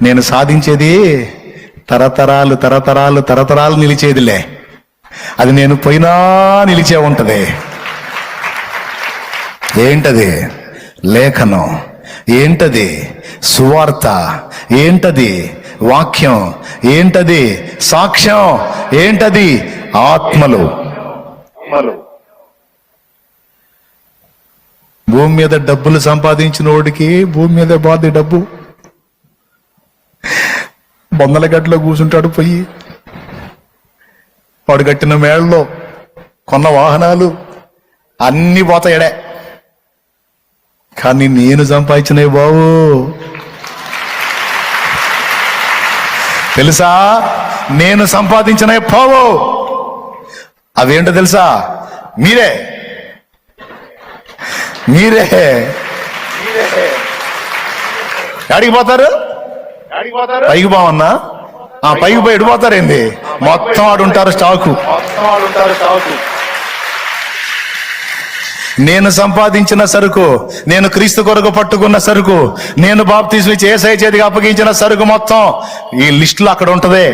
నేను సాధించేది తరతరాలు తరతరాలు తరతరాలు నిలిచేదిలే. అది నేను పోయినా నిలిచే ఉంటది. ఏంటది? లేఖనం. ఏంటది? సువార్త. ఏంటది? వాక్యం. ఏంటది? సాక్ష్యం. ఏంటది? ఆత్మలు. భూమి మీద డబ్బులు సంపాదించిన వాడికి భూమి మీద బాధ డబ్బు. బొందల గడ్డలో కూర్చుంటాడు పోయి, వాడు కట్టిన మేళ్ళలో కొన్న వాహనాలు అన్ని పోతాయడే. కానీ నేను సంపాదించినవి బావు తెలుసా? నేను సంపాదించినవి పోవు. అవేంటో తెలుసా? మీరే ఎడికి పోతారు? పైకి పోవన్నా? పైకి పోయి ఎడిపోతారేంది? మొత్తం ఆడుంటారు స్టాకు. నేను సంపాదించిన సరుకు, నేను క్రీస్తు కొరకు పట్టుకున్న సరుకు, నేను బాప్తిస్మం ఇచ్చి యేసయ్య చేతికి అప్పగించిన సరుకు మొత్తం ఈ లిస్టులో అక్కడ ఉంటది.